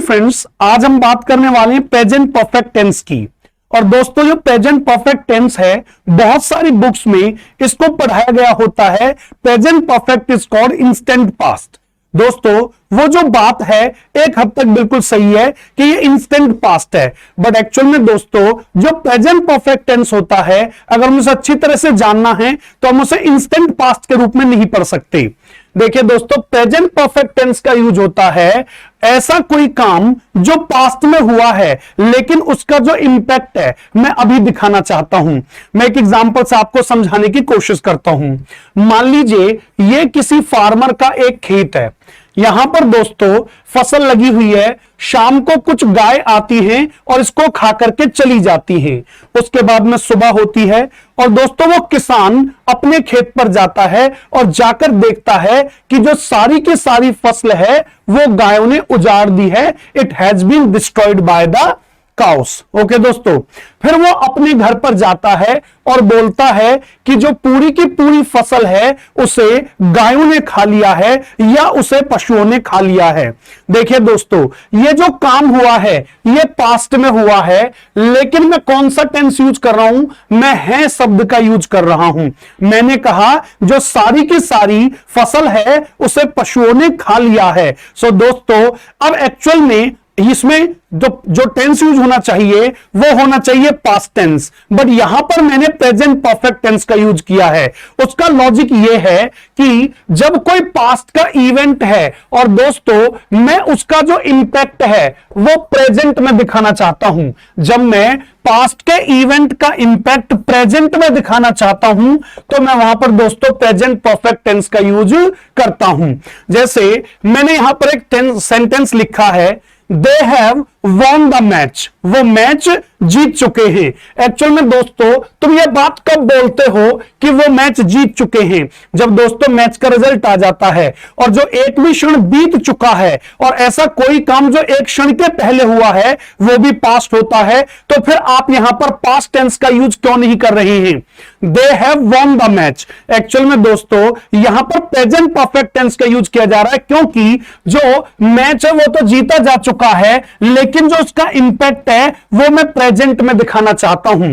Friends, आज हम बात करने वाले हैं प्रेजेंट परफेक्ट टेंस की। और दोस्तों, जो प्रेजेंट परफेक्ट टेंस है, बहुत सारी बुक्स में इसको पढ़ाया गया होता है। Present perfect is called instant past. दोस्तों, वो जो बात है एक हद तक बिल्कुल सही है कि ये इंस्टेंट पास्ट है, बट एक्चुअल में दोस्तों जो प्रेजेंट परफेक्ट टेंस होता है, अगर हम उसे अच्छी तरह से जानना है तो हम उसे इंस्टेंट पास्ट के रूप में नहीं पढ़ सकते। देखिए दोस्तों, प्रेजेंट परफेक्ट टेंस का यूज होता है ऐसा कोई काम जो पास्ट में हुआ है लेकिन उसका जो इंपैक्ट है मैं अभी दिखाना चाहता हूं। मैं एक एग्जांपल से आपको समझाने की कोशिश करता हूं। मान लीजिए ये किसी फार्मर का एक खेत है। यहां पर दोस्तों फसल लगी हुई है, शाम को कुछ गाय आती हैं और इसको खा करके चली जाती हैं। उसके बाद में सुबह होती है और दोस्तों वो किसान अपने खेत पर जाता है और जाकर देखता है कि जो सारी की सारी फसल है वो गायों ने उजाड़ दी है। It has been destroyed by the cows. Okay दोस्तों, फिर वो अपने घर पर जाता है और बोलता है कि जो पूरी की पूरी फसल है उसे गायों ने खा लिया है या उसे पशुओं ने खा लिया है। देखिए दोस्तों, ये जो काम हुआ है ये पास्ट में हुआ है, लेकिन मैं कौन सा टेंस यूज कर रहा हूं? मैं है शब्द का यूज कर रहा हूं। मैंने कहा जो सारी की सारी फसल है उसे पशुओं ने खा लिया है। सो दोस्तों, अब एक्चुअल में इसमें जो टेंस यूज होना चाहिए वो होना चाहिए पास्ट टेंस, बट यहां पर मैंने प्रेजेंट परफेक्ट टेंस का यूज किया है। उसका लॉजिक ये है कि जब कोई पास्ट का इवेंट है और दोस्तों मैं उसका जो इंपैक्ट है वो प्रेजेंट में दिखाना चाहता हूं, जब मैं पास्ट के इवेंट का इंपैक्ट प्रेजेंट में दिखाना चाहता हूं तो मैं वहां पर दोस्तों प्रेजेंट परफेक्ट टेंस का यूज करता हूं। जैसे मैंने यहां पर एक सेंटेंस लिखा है, they have won the match. वो मैच जीत चुके हैं। एक्चुअल में दोस्तों तुम ये बात कब बोलते हो कि वो मैच जीत चुके हैं? जब दोस्तों मैच का रिजल्ट आ जाता है और जो एक भी क्षण बीत चुका है और ऐसा कोई काम जो एक क्षण के पहले हुआ है वो भी पास्ट होता है, तो फिर आप यहां पर पास्ट टेंस का यूज क्यों नहीं कर रहे हैं? They have won the match. Actual में दोस्तों यहां पर प्रेजेंट परफेक्ट टेंस का यूज किया जा रहा है, क्योंकि जो मैच है वो तो जीता जा चुका है, लेकिन जो उसका इंपैक्ट है वो मैं प्रेजेंट में दिखाना चाहता हूं।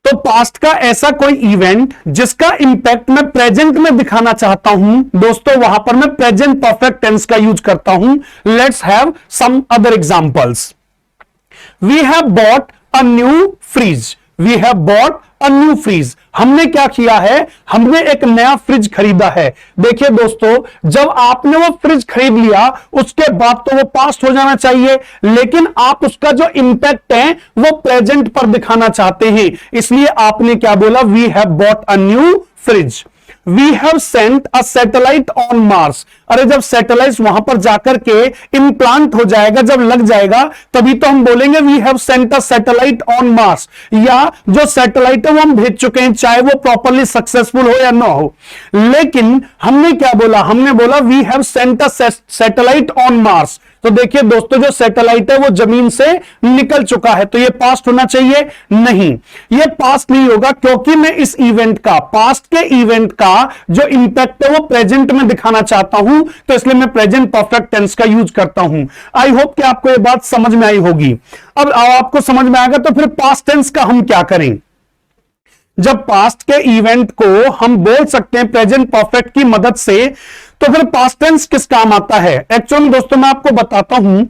तो पास्ट का ऐसा कोई इवेंट जिसका इंपैक्ट मैं प्रेजेंट में दिखाना चाहता हूं, दोस्तों वहां पर मैं प्रेजेंट परफेक्ट टेंस का यूज करता हूं। Let's have some other examples. We have bought a new fridge. We have bought a new fridge. हमने क्या किया है? हमने एक नया फ्रिज खरीदा है। देखिए दोस्तों, जब आपने वो फ्रिज खरीद लिया उसके बाद तो वो पास्ट हो जाना चाहिए, लेकिन आप उसका जो इंपैक्ट है वो प्रेजेंट पर दिखाना चाहते हैं, इसलिए आपने क्या बोला? We have bought a new fridge. We have sent a satellite on Mars. अरे जब सैटेलाइट वहां पर जाकर के इम्प्लांट हो जाएगा, जब लग जाएगा, तभी तो हम बोलेंगे we have sent a satellite on Mars. या जो सैटेलाइट है वो हम भेज चुके हैं, चाहे वो प्रॉपरली सक्सेसफुल हो या ना हो। लेकिन हमने क्या बोला? हमने बोला we have sent a satellite on Mars. तो देखिए दोस्तों, जो सैटेलाइट है वो जमीन से निकल चुका है, तो ये पास्ट होना चाहिए? नहीं, ये पास्ट नहीं होगा, क्योंकि मैं इस इवेंट का, पास्ट के इवेंट का जो इंपैक्ट है वो प्रेजेंट में दिखाना चाहता हूं, तो इसलिए मैं प्रेजेंट परफेक्ट टेंस का यूज करता हूं। आई होप कि आपको ये बात समझ में आई होगी। अब आपको समझ में आएगा तो फिर पास्ट टेंस का हम क्या करें? जब पास्ट के इवेंट को हम बोल सकते हैं प्रेजेंट परफेक्ट की मदद से, तो फिर पास्ट टेंस किस काम आता है? एक्चुअली दोस्तों मैं आपको बताता हूं।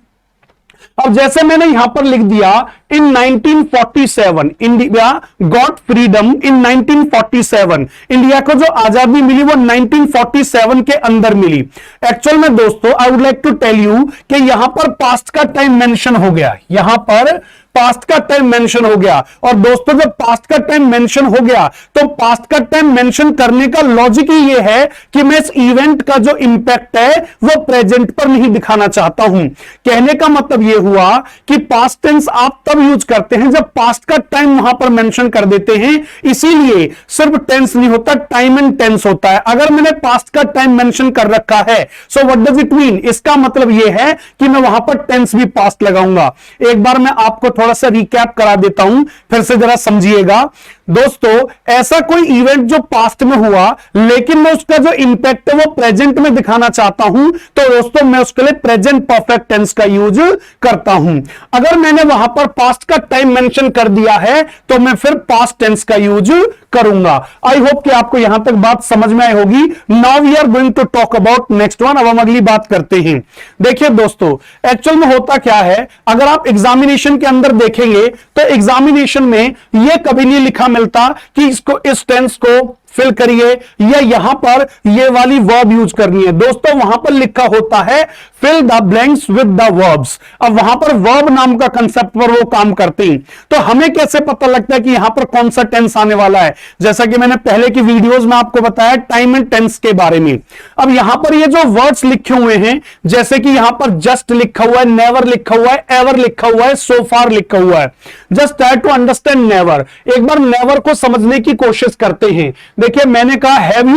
अब जैसे मैंने यहां पर लिख दिया, इन 1947 इंडिया गॉट फ्रीडम। इन 1947 इंडिया को जो आजादी मिली वो 1947 के अंदर मिली। एक्चुअल में दोस्तों I would like to tell you कि यहां पर पास्ट का टाइम मेंशन हो गया। यहां पर पास्ट का टाइम मेंशन हो गया, और दोस्तों जब पास्ट का टाइम मेंशन हो गया तो पास्ट का टाइम मेंशन करने का लॉजिक ही ये है कि मैं इस इवेंट का जो इंपैक्ट है वो प्रेजेंट पर नहीं दिखाना चाहता हूं। कहने का मतलब ये हुआ कि पास्ट टेंस आप तब तब यूज करते हैं जब पास्ट का टाइम वहां पर मेंशन कर देते हैं, इसीलिए सिर्फ टेंस नहीं होता, टाइम एंड टेंस होता है। अगर मैंने पास्ट का टाइम मेंशन कर रखा है, so what does it mean, इसका मतलब यह है कि मैं वहां पर टेंस भी पास्ट लगाऊंगा। एक बार मैं आपको थोड़ा सा रिकैप करा देता हूं, फिर से जरा समझिएगा। दोस्तों, ऐसा कोई इवेंट जो पास्ट में हुआ लेकिन मैं उसका जो इंपैक्ट है वो प्रेजेंट में दिखाना चाहता हूं, तो दोस्तों मैं उसके लिए प्रेजेंट परफेक्ट टेंस का यूज करता हूं। अगर मैंने वहां पर पास्ट का टाइम मेंशन कर दिया है तो मैं फिर पास्ट टेंस का यूज करूंगा। आई होप कि आपको यहां तक बात समझ में आई होगी। Now we are going to talk about next one. अब हम अगली बात करते हैं। देखिए दोस्तों, एक्चुअल में होता क्या है, अगर आप एग्जामिनेशन के अंदर देखेंगे तो एग्जामिनेशन में यह कभी नहीं लिखा मिलता कि इसको, इस टेंस को फिल करिए या यहां पर ये वाली वर्ब यूज करनी है। दोस्तों, वहां पर लिखा होता है fill the blanks with the verbs. अब वहां पर वर्ब नाम का कंसेप्ट पर वो काम करते हैं, तो हमें कैसे पता लगता है कि यहां पर कौन सा टेंस आने वाला है? जैसा कि मैंने पहले की वीडियोस में आपको बताया टाइम एंड टेंस के बारे में। अब यहां पर ये जो वर्ड्स लिखे हुए हैं, जैसे कि यहां पर जस्ट लिखा हुआ है, नेवर लिखा हुआ है, एवर लिखा हुआ है, सो फार लिखा हुआ है। Just try to understand never. एक बार नेवर को समझने की कोशिश करते हैं। देखिए, मैंने कहा have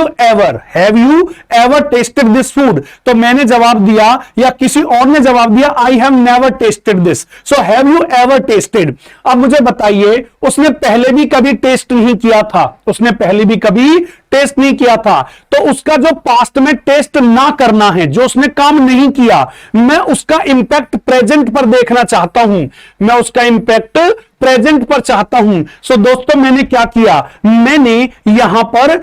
you ever tested this food, तो मैंने जवाब दिया या किसी और ने जवाब दिया I have never tested this. So have you ever tested. अब मुझे बताइए, उसने पहले भी कभी टेस्ट नहीं किया था, उसने पहले भी कभी टेस्ट नहीं किया था, तो उसका जो पास्ट में टेस्ट ना करना है, जो उसने काम नहीं किया, मैं उसका इंपैक्ट प्रेजेंट पर देखना चाहता हूं, मैं उसका इंपैक्ट प्रेजेंट पर चाहता हूं। सो दोस्तों, मैंने क्या किया, मैंने यहां पर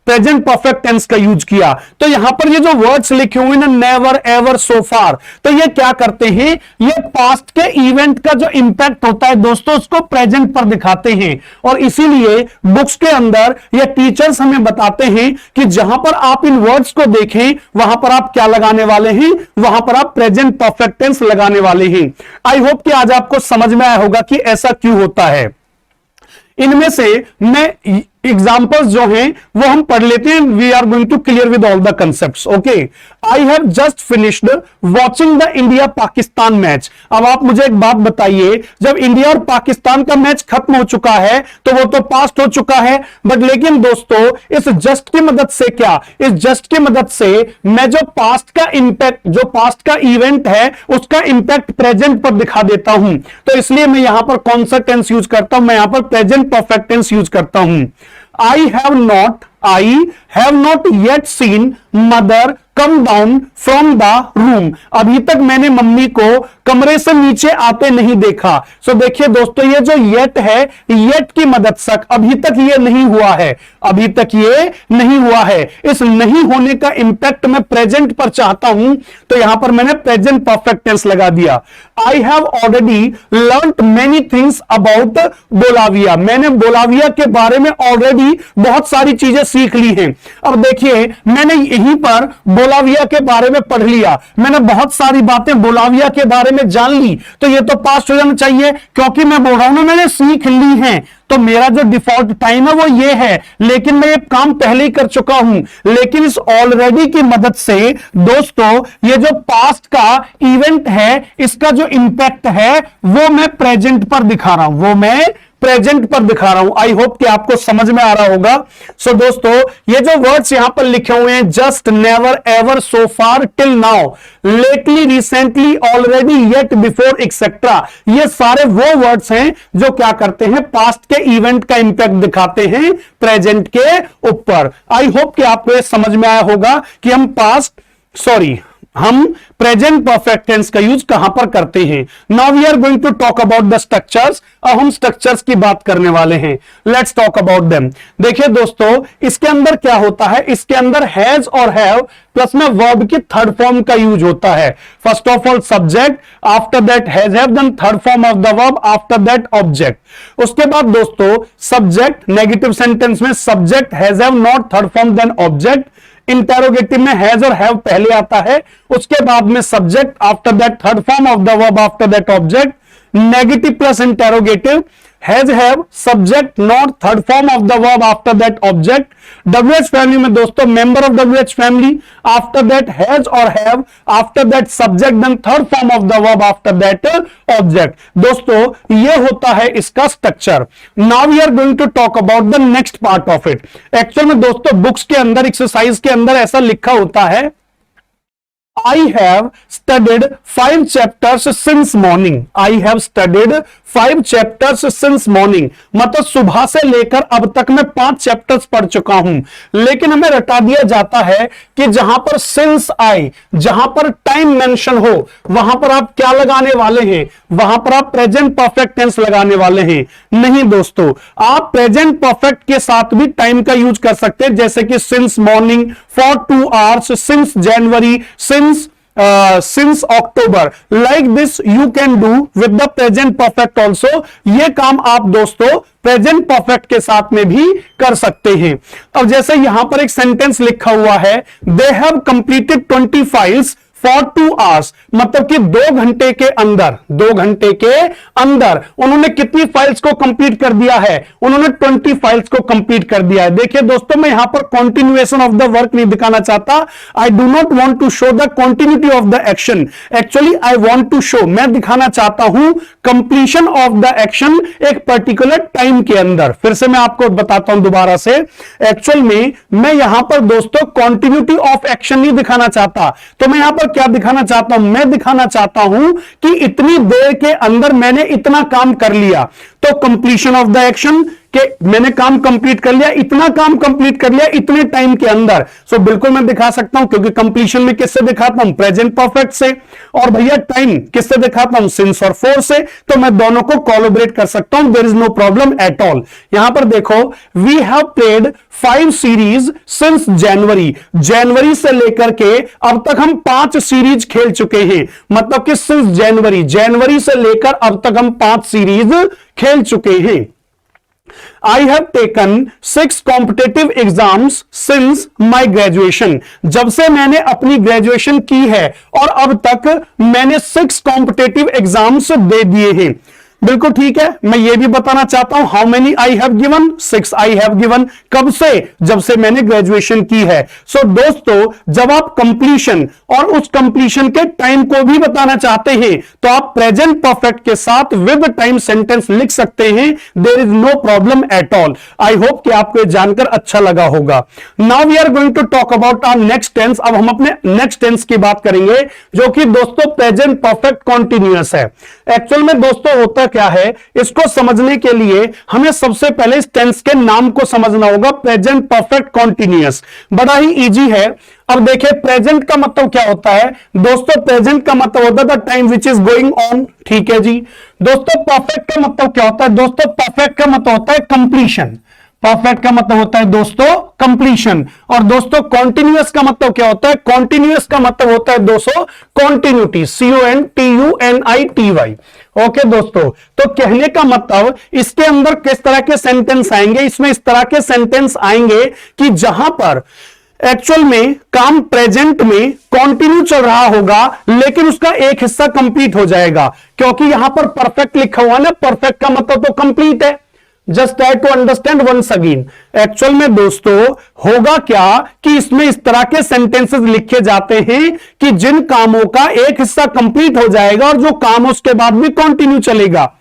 प्रेजेंट परफेक्ट टेंस का यूज किया। तो यहां पर ये जो वर्ड्स लिखे हुए ना, नेवर, एवर, सो फार, तो ये क्या करते हैं, ये पास्ट के इवेंट का जो इंपैक्ट होता है दोस्तों, उसको प्रेजेंट पर दिखाते हैं। और इसीलिए बुक्स के अंदर ये टीचर्स हमें बताते हैं कि जहां पर आप इन वर्ड्स को देखें, वहां पर आप क्या लगाने वाले हैं, वहां पर आप प्रेजेंट परफेक्ट टेंस लगाने वाले हैं। आई होप कि आज आपको समझ में आया होगा कि ऐसा क्यों होता है। इनमें से मैं एग्जाम्पल्स जो हैं वो हम पढ़ लेते हैं। We are going to clear with all the concepts. Okay, I have just finished watching the India Pakistan match. अब आप मुझे एक बात बताइए, जब इंडिया और पाकिस्तान का मैच खत्म हो चुका है तो वो तो पास्ट हो चुका है, बट लेकिन दोस्तों इस जस्ट की मदद से क्या, इस जस्ट की मदद से मैं जो पास्ट का इंपैक्ट, जो पास्ट का इवेंट है उसका इंपैक्ट प्रेजेंट पर दिखा देता हूं। तो इसलिए मैं यहां पर कौन सा टेंस यूज करता हूं, मैं यहां पर प्रेजेंट परफेक्ट टेंस यूज करता हूं। I have not yet seen mother come down from the room। अभी तक मैंने मम्मी को कमरे से नीचे आते नहीं देखा। सो देखिए दोस्तों, ये जो येट है, येट की मदद से अभी तक ये नहीं हुआ है, अभी तक ये नहीं हुआ है। इस नहीं होने का इंपैक्ट मैं प्रेजेंट पर चाहता हूं, तो यहां पर मैंने प्रेजेंट परफेक्ट टेंस लगा दिया। I have already learned many things about Bolivia. मैंने बोलाविया के बारे में ऑलरेडी बहुत सारी चीजें सीख ली हैं। अब देखिए, मैंने यहीं पर बोलाविया के बारे में पढ़ लिया, मैंने बहुत सारी बातें बोलाविया के बारे में जान ली, तो ये तो पास्ट हो जाना चाहिए, क्योंकि मैं बोल रहा हूं ना मैंने सीख ली है, तो मेरा जो डिफॉल्ट टाइम है वो ये है, लेकिन मैं ये काम पहले ही कर चुका हूं। लेकिन इस ऑलरेडी की मदद से दोस्तों ये जो पास्ट का इवेंट है, इसका जो इंपैक्ट है वो मैं प्रेजेंट पर दिखा रहा हूं, वो मैं प्रेजेंट पर दिखा रहा हूं। आई होप कि आपको समझ में आ रहा होगा। सो दोस्तों, ये जो वर्ड्स यहां पर लिखे हुए हैं, just, never, ever, so far, till now, lately, recently, already, yet, before, etcetera, ये सारे वो वर्ड्स हैं जो क्या करते हैं, पास्ट के इवेंट का इंपैक्ट दिखाते हैं प्रेजेंट के ऊपर। आई होप कि आपको ये समझ में आया होगा कि हम प्रेजेंट परफेक्ट टेंस का यूज कहां पर करते हैं। Now we are going to talk about the structures. अब हम स्ट्रक्चर्स की बात करने वाले हैं। Let's talk about them. देखिए दोस्तों, इसके अंदर क्या होता है, इसके अंदर हैज और हैव प्लस में वर्ब की थर्ड फॉर्म का यूज होता है। First of all subject, after that has have, then third form of the verb, after that object. उसके बाद दोस्तों सब्जेक्ट, नेगेटिव सेंटेंस में subject, has have, not, third form, then object. Interrogative में has और have पहले आता है, उसके बाद में subject, after that third form of the verb, after that object. Negative plus interrogative, has, have, subject, not, third form of the verb after that object. WH family में दोस्तों member of WH family, after that has और have, after that subject, then third form of the verb after that object. दोस्तों ये होता है इसका structure. Now we are going to talk about the next part of it. Actual में दोस्तों books के अंदर, एक्सरसाइज के अंदर ऐसा लिखा होता है, I have studied 5 chapters since morning. I have studied 5 chapters since morning. मतलब सुबह से लेकर अब तक मैं 5 चैप्टर्स पढ़ चुका हूं। लेकिन हमें रटा दिया जाता है कि जहां पर since आए, जहां पर टाइम मेंशन हो, वहां पर आप क्या लगाने वाले हैं? वहां पर आप प्रेजेंट परफेक्ट टेंस लगाने वाले हैं। नहीं दोस्तों, आप प्रेजेंट परफेक्ट के साथ भी टाइम का यूज कर सकते हैं, जैसे कि since morning, for 2 hours, since January, since October, like this you can do with the present perfect also। ये काम आप दोस्तों प्रेजेंट परफेक्ट के साथ में भी कर सकते हैं। अब जैसे यहां पर एक सेंटेंस लिखा हुआ है, they have completed 20 files for 2 hours, मतलब कि 2 घंटे के अंदर, 2 घंटे के अंदर उन्होंने कितनी फाइल्स को कंप्लीट कर दिया है? उन्होंने 20 फाइल्स को कंप्लीट कर दिया है। देखिए दोस्तों, मैं यहां पर कंटिन्यूएशन ऑफ द वर्क नहीं दिखाना चाहता। I do not want to show the continuity of the action, actually I want to show, मैं दिखाना चाहता हूं कंप्लीशन ऑफ द एक्शन एक पर्टिकुलर टाइम के अंदर। फिर से मैं आपको बताता हूं दोबारा से, एक्चुअल में मैं यहां पर दोस्तों कंटिन्यूटी ऑफ एक्शन नहीं दिखाना चाहता। तो मैं यहां पर क्या दिखाना चाहता हूं? मैं दिखाना चाहता हूं कि इतनी देर के अंदर मैंने इतना काम कर लिया, तो कंप्लीशन ऑफ द एक्शन कि मैंने काम कंप्लीट कर लिया, इतना काम कंप्लीट कर लिया इतने टाइम के अंदर। सो बिल्कुल मैं दिखा सकता हूं, क्योंकि कंप्लीशन में किससे दिखाता हूं? प्रेजेंट परफेक्ट से। और भैया टाइम किससे दिखाता हूं? सिंस और फोर से। तो मैं दोनों को कोलैबोरेट कर सकता हूं, there is no problem at all. यहां पर देखो, we have played 5 series since जनवरी से लेकर के अब तक हम 5 सीरीज खेल चुके हैं। मतलब कि सिंस जनवरी से लेकर अब तक हम 5 सीरीज खेल चुके हैं। I have taken 6 competitive exams since my graduation। जब से मैंने अपनी ग्रेजुएशन की है और अब तक मैंने 6 कॉम्पिटेटिव एग्जाम्स दे दिए हैं। बिल्कुल ठीक है। मैं ये भी बताना चाहता हूं, how many I have given? 6 I have given. कब से? जब से मैंने ग्रेजुएशन की है। सो दोस्तों, जब आप कंप्लीशन और उस कंप्लीशन के टाइम को भी बताना चाहते हैं, तो आप प्रेजेंट परफेक्ट के साथ विद टाइम सेंटेंस लिख सकते हैं। There is no problem at all. I hope कि आपको ये जानकर अच्छा लगा होगा। Now we are going to talk about our next tense. अब हम अपने नेक्स्ट टेंस की बात करेंगे, जो कि दोस्तों प्रेजेंट परफेक्ट कॉन्टिन्यूअस है। एक्चुअल में दोस्तों होता क्या है, इसको समझने के लिए हमें सबसे पहले इस टेंस के नाम को समझना होगा। प्रेजेंट परफेक्ट कॉन्टिन्यूअस बड़ा ही इजी है। अब देखिए, प्रेजेंट का मतलब क्या होता है दोस्तों? प्रेजेंट का मतलब होता है the time which is going on. ठीक है जी। दोस्तों परफेक्ट का मतलब क्या होता है? दोस्तों परफेक्ट का मतलब होता है कंप्लीशन। परफेक्ट का मतलब होता है दोस्तों कंप्लीशन। और दोस्तों कॉन्टिन्यूअस का मतलब क्या होता है? कॉन्टिन्यूअस का मतलब होता है दोस्तों कॉन्टिन्यूटी, CONTINUITY। ओके दोस्तों, तो कहने का मतलब इसके अंदर किस तरह के सेंटेंस आएंगे? इसमें इस तरह के सेंटेंस आएंगे कि जहां पर एक्चुअल में काम प्रेजेंट में कंटिन्यू चल रहा होगा, लेकिन उसका एक हिस्सा कंप्लीट हो जाएगा। क्योंकि यहां पर परफेक्ट लिखा हुआ ना, परफेक्ट का मतलब तो कंप्लीट है। Just try to understand once again. Actual में दोस्तों होगा क्या कि इसमें इस तरह के सेंटेंसेस लिखे जाते हैं कि जिन कामों का एक हिस्सा कंप्लीट हो जाएगा और जो काम उसके बाद भी कंटिन्यू चलेगा।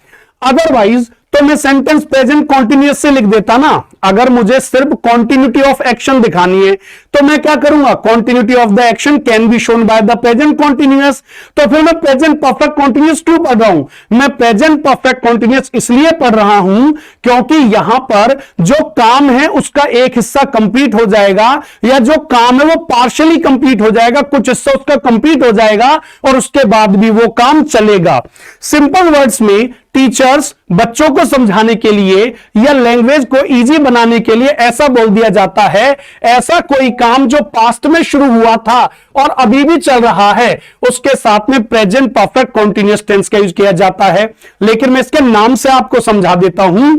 अदरवाइज तो मैं सेंटेंस प्रेजेंट कॉन्टिन्यूअस से लिख देता ना। अगर मुझे सिर्फ कॉन्टिन्यूटी ऑफ एक्शन दिखानी है तो मैं क्या करूंगा? Continuity of the action can be shown by the present continuous. तो फिर मैं प्रेजेंट परफेक्ट कॉन्टिन्यूअस क्यों पढ़ रहा हूं? मैं प्रेजेंट परफेक्ट कॉन्टिन्यूअस इसलिए पढ़ रहा हूं क्योंकि यहां पर जो काम है उसका एक हिस्सा कंप्लीट हो जाएगा, या जो काम है वो पार्शियली कंप्लीट हो जाएगा, कुछ हिस्सा उसका कंप्लीट हो जाएगा और उसके बाद भी वो काम चलेगा। सिंपल वर्ड्स में टीचर्स बच्चों को समझाने के लिए या लैंग्वेज को इजी बनाने के लिए ऐसा बोल दिया जाता है, ऐसा कोई काम जो पास्ट में शुरू हुआ था और अभी भी चल रहा है, उसके साथ में प्रेजेंट परफेक्ट कॉन्टिन्यूअस टेंस का यूज किया जाता है। लेकिन मैं इसके नाम से आपको समझा देता हूं।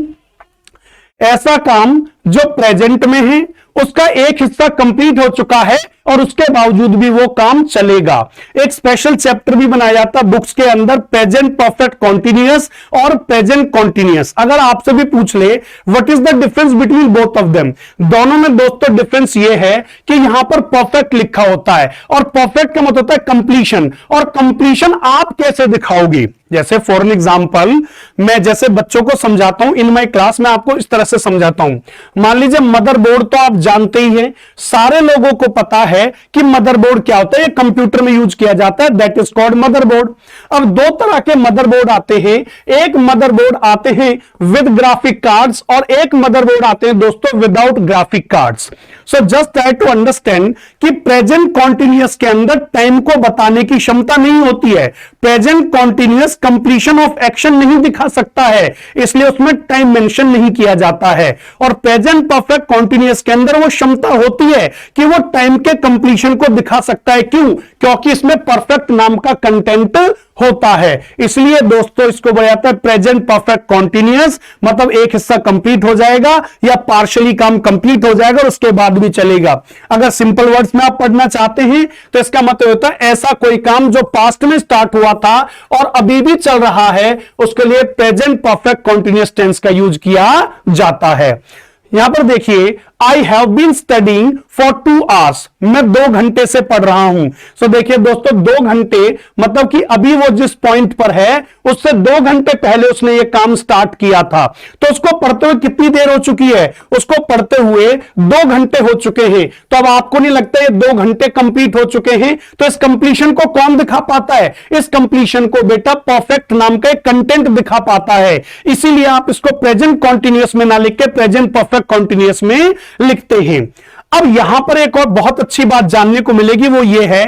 ऐसा काम जो प्रेजेंट में है, उसका एक हिस्सा कंप्लीट हो चुका है और उसके बावजूद भी वो काम चलेगा। एक स्पेशल चैप्टर भी बनाया जाता है बुक्स के अंदर, प्रेजेंट परफेक्ट कॉन्टिन्यूअस और प्रेजेंट कॉन्टिन्यूअस। अगर आपसे भी पूछ ले what is the difference between both of them, दोनों में दोस्तों डिफरेंस ये है कि यहां पर परफेक्ट लिखा होता है और परफेक्ट का मतलब होता है कंप्लीशन, और कंप्लीशन आप कैसे दिखाओगे। जैसे फॉर एन एग्जाम्पल मैं जैसे बच्चों को समझाता हूं इन माई क्लास में, आपको इस तरह से समझाता हूं। मान लीजिए मदरबोर्ड तो आप जानते ही हैं, सारे लोगों को पता है कि मदरबोर्ड क्या होता है, ये कंप्यूटर में यूज किया जाता है, दैट इज कॉल्ड मदरबोर्ड। अब दो तरह के मदरबोर्ड आते हैं, एक मदरबोर्ड आते हैं विद ग्राफिक कार्ड्स और एक मदरबोर्ड आते हैं दोस्तों without graphic cards. So just try to understand कि प्रेजेंट कॉन्टिन्यूअस के अंदर टाइम को बताने की क्षमता नहीं होती है। Present continuous completion of action नहीं दिखा सकता है, इसलिए उसमें टाइम मेंशन नहीं किया जाता है। और प्रेजेंट परफेक्ट कॉन्टिन्यूअस के अंदर वो क्षमता होती है कि वो टाइम के कंप्लीशन को दिखा सकता है। क्यों? क्योंकि इसमें परफेक्ट नाम का कंटेंट होता है, इसलिए दोस्तों इसको बोला जाता है प्रेजेंट परफेक्ट कॉन्टिन्यूअस। मतलब एक हिस्सा कंप्लीट हो जाएगा या पार्शियली काम कंप्लीट हो जाएगा और उसके बाद भी चलेगा। अगर सिंपल वर्ड्स में आप पढ़ना चाहते हैं तो इसका मतलब होता है ऐसा कोई काम जो पास्ट में स्टार्ट हुआ था और अभी भी चल रहा है, उसके लिए प्रेजेंट परफेक्ट कॉन्टिन्यूअस टेंस का यूज किया जाता है। यहां पर देखिए I have been studying for 2 hours, मैं 2 घंटे से पढ़ रहा हूं। सो देखिए दोस्तों 2 घंटे मतलब कि अभी वो जिस पॉइंट पर है उससे 2 घंटे पहले उसने ये काम स्टार्ट किया था, तो उसको पढ़ते हुए कितनी देर हो चुकी है, उसको पढ़ते हुए 2 घंटे हो चुके हैं। तो अब आपको नहीं लगता ये 2 घंटे कंप्लीट हो चुके हैं? तो इस कंप्लीशन को कौन दिखा पाता है? इस कंप्लीशन को बेटा परफेक्ट नाम का कंटेंट दिखा पाता है, इसीलिए आप इसको प्रेजेंट कॉन्टिन्यूअस में ना लिख के प्रेजेंट परफेक्ट कॉन्टिन्यूअस में लिखते हैं। अब यहां पर एक और बहुत अच्छी बात जानने को मिलेगी, वो ये है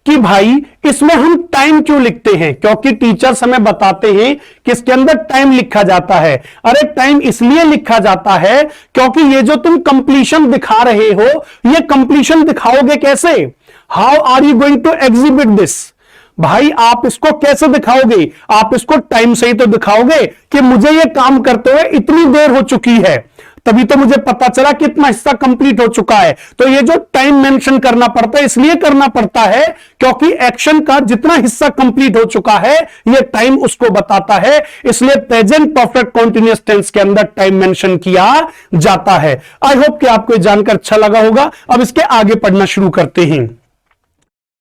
कि भाई इसमें हम टाइम क्यों लिखते हैं? क्योंकि टीचर्स हमें बताते हैं कि इसके अंदर टाइम लिखा जाता है। अरे टाइम इसलिए लिखा जाता है क्योंकि ये जो तुम कंप्लीशन दिखा रहे हो, ये कंप्लीशन दिखाओगे कैसे? How are you going to exhibit this? भाई आप इसको कैसे दिखाओगे? आप इसको टाइम से ही तो दिखाओगे कि मुझे ये काम करते हुए इतनी देर हो चुकी है, तभी तो मुझे पता चला कितना हिस्सा कंप्लीट हो चुका है। तो ये जो टाइम मेंशन करना पड़ता है इसलिए करना पड़ता है क्योंकि एक्शन का जितना हिस्सा कंप्लीट हो चुका है ये टाइम उसको बताता है, इसलिए प्रेजेंट परफेक्ट कॉन्टिन्यूअस टेंस के अंदर टाइम मेंशन किया जाता है। आई होप कि आपको जानकर अच्छा लगा होगा। अब इसके आगे पढ़ना शुरू करते हैं।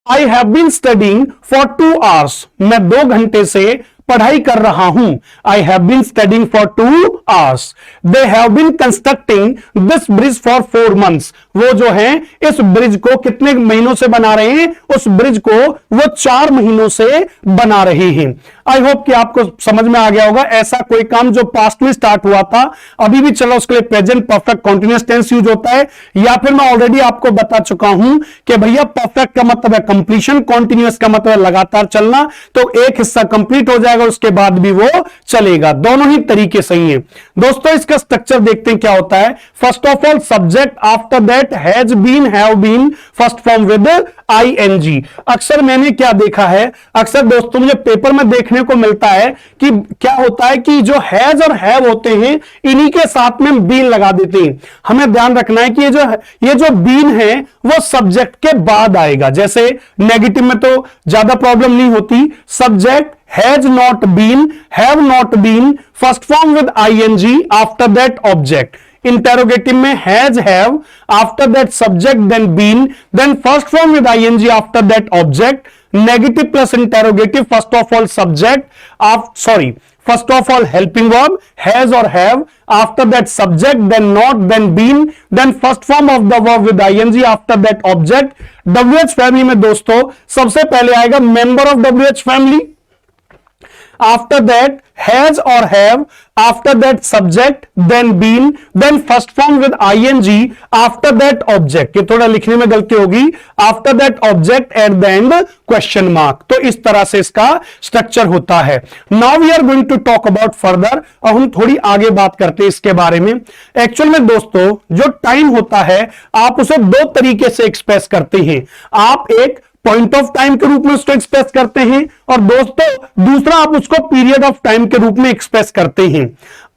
I have been studying for 2 hours, मैं 2 घंटे से पढ़ाई कर रहा हूं। I have been studying for 2 hours. They have been constructing this bridge for 4 months. वो जो है इस ब्रिज को कितने महीनों से बना रहे हैं? उस ब्रिज को वो 4 महीनों से बना रहे हैं। आई होप कि आपको समझ में आ गया होगा। ऐसा कोई काम जो पास्ट में स्टार्ट हुआ था अभी भी चला, उसके लिए present perfect continuous tense use होता है। या फिर मैं ऑलरेडी आपको बता चुका हूं कि भैया परफेक्ट का मतलब है कंप्लीशन, कॉन्टिन्यूअस का मतलब है लगातार चलना। तो एक हिस्सा कंप्लीट हो जाएगा उसके बाद भी वो चलेगा, दोनों ही तरीके सही है। दोस्तों इसका स्ट्रक्चर देखते हैं क्या होता है। First of all subject, after that has been, have been, first form with I N G. अक्सर मैंने क्या देखा है, अक्सर दोस्तों मुझे पेपर में देखने को मिलता है कि क्या होता है कि जो हैज और हैव होते हैं इन्हीं के साथ में बीन लगा देते हैं। हमें ध्यान रखना है कि ये जो बीन है वो सब्जेक्ट के बाद आएगा। जैसे नेगेटिव में तो ज्यादा प्रॉब्लम नहीं होती, subject has not been, have not been, first form with I N G, after that object. Interrogative में has, have, after that subject, then been, then first form with I N G, after that object. Negative plus interrogative, first of all subject, first of all helping verb has or have, after that subject, then not, then been, then first form of the verb with ing, after that object। WH family में दोस्तों सबसे पहले आएगा member of WH family, after that has or have, after that subject, then been, then first form with ing, after that object। ये थोड़ा लिखने में गलती होगी, after that object at the end question mark। तो इस तरह से इसका स्ट्रक्चर होता है। Now we are going to talk about further। अब हम थोड़ी आगे बात करते हैं इसके बारे में। एक्चुअल में दोस्तों जो टाइम होता है आप उसे 2 तरीके से एक्सप्रेस करते हैं। आप एक पॉइंट ऑफ टाइम के रूप में उसको एक्सप्रेस करते हैं, और दोस्तों दूसरा आप उसको पीरियड ऑफ टाइम के रूप में एक्सप्रेस करते हैं।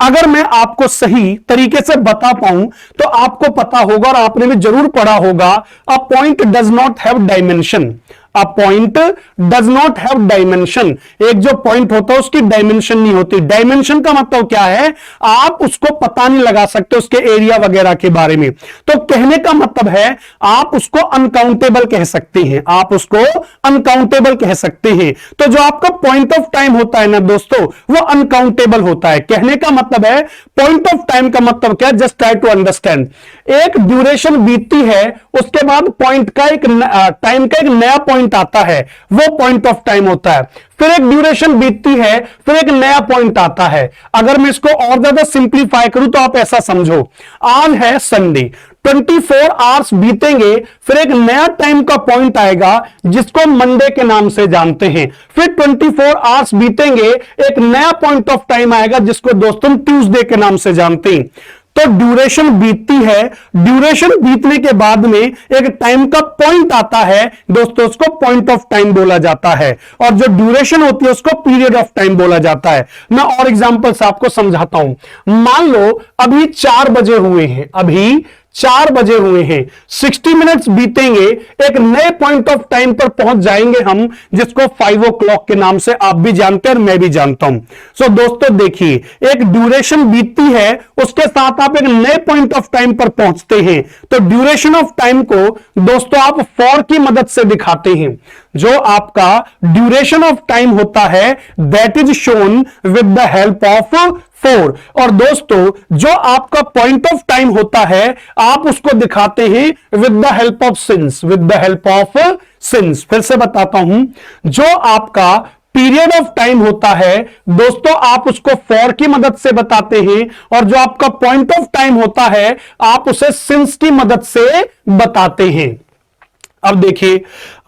अगर मैं आपको सही तरीके से बता पाऊं तो आपको पता होगा और आपने भी जरूर पढ़ा होगा, a point does not have dimension. A point does not have dimension, एक जो पॉइंट होता है उसकी डायमेंशन नहीं होती। डायमेंशन का मतलब क्या है, आप उसको पता नहीं लगा सकते उसके एरिया वगैरह के बारे में। तो कहने का मतलब है आप उसको अनकाउंटेबल कह सकते हैं, आप उसको अनकाउंटेबल कह सकते हैं। तो जो आपका पॉइंट ऑफ टाइम होता है ना दोस्तों, वो अनकाउंटेबल होता है। कहने का मतलब है पॉइंट ऑफ टाइम का मतलब क्या है, जस्ट ट्राई टू अंडरस्टैंड। एक ड्यूरेशन बीतती है, उसके बाद पॉइंट का एक टाइम का एक नया पॉइंट आता है, वो पॉइंट ऑफ टाइम होता है। फिर एक ड्यूरेशन बीतती है, फिर एक नया पॉइंट आता है। अगर मैं इसको और ज्यादा सिंप्लीफाई करूं तो आप ऐसा समझो, आज है संडे, 24 आवर्स बीतेंगे, फिर एक नया टाइम का पॉइंट आएगा जिसको मंडे के नाम से जानते हैं। फिर 24 आवर्स बीतेंगे, एक नया पॉइंट ऑफ टाइम आएगा जिसको दोस्तों ट्यूसडे के नाम से जानते हैं। तो ड्यूरेशन बीतती है, ड्यूरेशन बीतने के बाद में एक टाइम का पॉइंट आता है दोस्तों, उसको पॉइंट ऑफ टाइम बोला जाता है, और जो ड्यूरेशन होती है उसको पीरियड ऑफ टाइम बोला जाता है। मैं और एग्जांपल से आपको समझाता हूं। मान लो अभी 4 बजे हुए हैं, अभी 4 बजे हुए हैं, 60 मिनट्स बीतेंगे, एक नए पॉइंट ऑफ टाइम पर पहुंच जाएंगे हम, जिसको 5 o'clock के नाम से आप भी जानते हैं और मैं भी जानता हूं। सो दोस्तों देखिए, एक ड्यूरेशन बीतती है, उसके साथ आप एक नए पॉइंट ऑफ टाइम पर पहुंचते हैं। तो ड्यूरेशन ऑफ टाइम को दोस्तों आप फॉर की मदद से दिखाते हैं। जो आपका ड्यूरेशन ऑफ टाइम होता है that is shown with the help of 4। और दोस्तों जो आपका पॉइंट ऑफ टाइम होता है आप उसको दिखाते हैं with the help of since, with the help of since. फिर से बताता हूं, जो आपका पीरियड ऑफ टाइम होता है दोस्तों आप उसको फॉर की मदद से बताते हैं, और जो आपका पॉइंट ऑफ टाइम होता है आप उसे सिंस की मदद से बताते हैं। अब देखिए,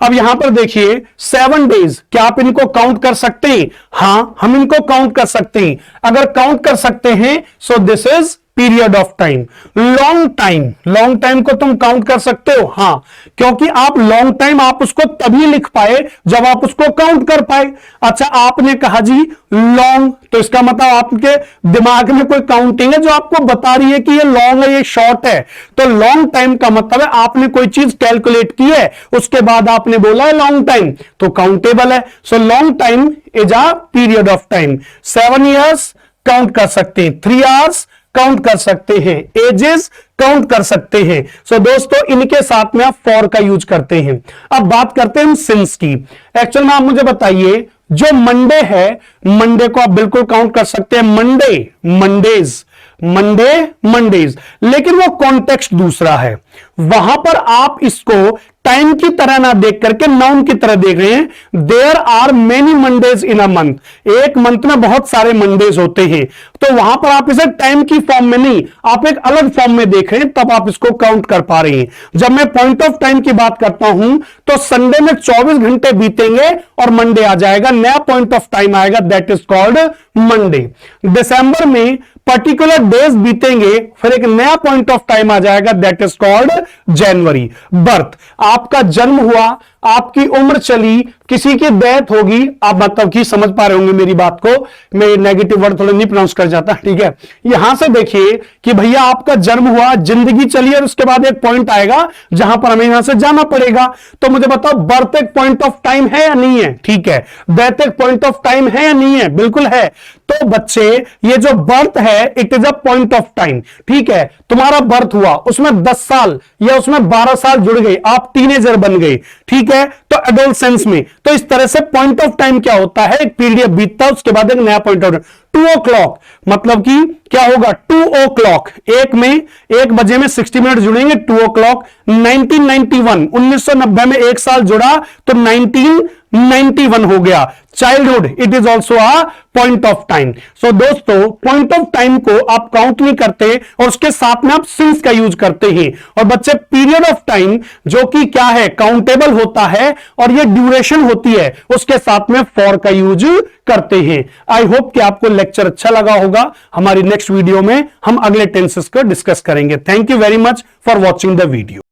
अब यहां पर देखिए 7 डेज, क्या आप इनको काउंट कर सकते हैं? हां, हम इनको काउंट कर सकते हैं। अगर काउंट कर सकते हैं so this is period of time. Long time, long time को तुम काउंट कर सकते हो? हां, क्योंकि आप लॉन्ग टाइम आप उसको तभी लिख पाए जब आप उसको काउंट कर पाए। अच्छा, आपने कहा जी लॉन्ग, तो इसका मतलब आपके दिमाग में कोई काउंटिंग है जो आपको बता रही है कि ये लॉन्ग है, ये शॉर्ट है। तो लॉन्ग टाइम का मतलब है आपने कोई चीज कैलकुलेट की है, उसके बाद आपने बोला है लॉन्ग टाइम, तो काउंटेबल है। So long time is a period of time. 7 years count कर सकते हैं, 3 hours काउंट कर सकते हैं, एजेस काउंट कर सकते हैं। सो दोस्तों इनके साथ में आप फॉर का यूज करते हैं। अब बात करते हैं हम सिंस की। एक्चुअल में आप मुझे बताइए, जो मंडे है, मंडे को आप बिल्कुल काउंट कर सकते हैं, मंडे, मंडेज, मंडे, मंडेज, लेकिन वो कॉन्टेक्स्ट दूसरा है। वहां पर आप इसको टाइम की तरह ना देख करके नाउन की तरह देख रहे हैं। There are many Mondays in a month, एक मंथ में बहुत सारे मंडेज होते हैं। तो वहां पर आप इसे टाइम की फॉर्म में नहीं, आप एक अलग फॉर्म में देख रहे हैं, तब आप इसको काउंट कर पा रहे हैं। जब मैं पॉइंट ऑफ टाइम की बात करता हूं तो संडे में 24 घंटे बीतेंगे और मंडे आ जाएगा, नया पॉइंट ऑफ टाइम आएगा, दैट इज कॉल्ड मंडे। दिसंबर में पर्टिकुलर डेज बीतेंगे, फिर एक नया पॉइंट ऑफ टाइम आ जाएगा, that is called January. Birth, आपका जन्म हुआ, आपकी उम्र चली, किसी की डेथ होगी, आप मतलब कि समझ पा रहे होंगे मेरी बात को, मैं नेगेटिव वर्ड थोड़ा नहीं प्रोनाउंस कर जाता, ठीक है। यहां से देखिए कि भैया आपका जन्म हुआ, जिंदगी चली, और उसके बाद एक पॉइंट आएगा जहां पर हमें यहां से जाना पड़ेगा। तो मुझे बताओ, बर्थ एक पॉइंट ऑफ टाइम है या नहीं है? ठीक है। डेथ एक पॉइंट ऑफ टाइम है या नहीं है? बिल्कुल है। तो बच्चे, ये जो बर्थ है it is a point of time, ठीक है। तुम्हारा बर्थ हुआ, उसमें 10 साल या उसमें 12 साल जुड़ गए, आप टीनेजर बन गए, ठीक है, तो एडोलसेंस में। तो इस तरह से पॉइंट ऑफ टाइम क्या होता है, एक पीरियड बीतता है, उसके बाद एक नया पॉइंट ऑफ टाइम। 2 o'clock मतलब कि क्या होगा, 2 o'clock, एक में 1 बजे में 60 मिनट जुड़ेंगे, 2 o'clock। 1991, 1990 में 1 साल जुड़ा तो 1991 हो गया। Childhood, it is also a point of time. So दोस्तों, पॉइंट ऑफ टाइम को आप काउंट नहीं करते और उसके साथ में आप सिंस का यूज करते हैं। और बच्चे, पीरियड ऑफ टाइम जो कि क्या है, काउंटेबल होता है, और ये ड्यूरेशन होती है, उसके साथ में फॉर का यूज करते हैं। आई होप कि आपको लेक्चर अच्छा लगा होगा। हमारी नेक्स्ट वीडियो में हम अगले टेंसेस को डिस्कस करेंगे। Thank you very much for watching the video.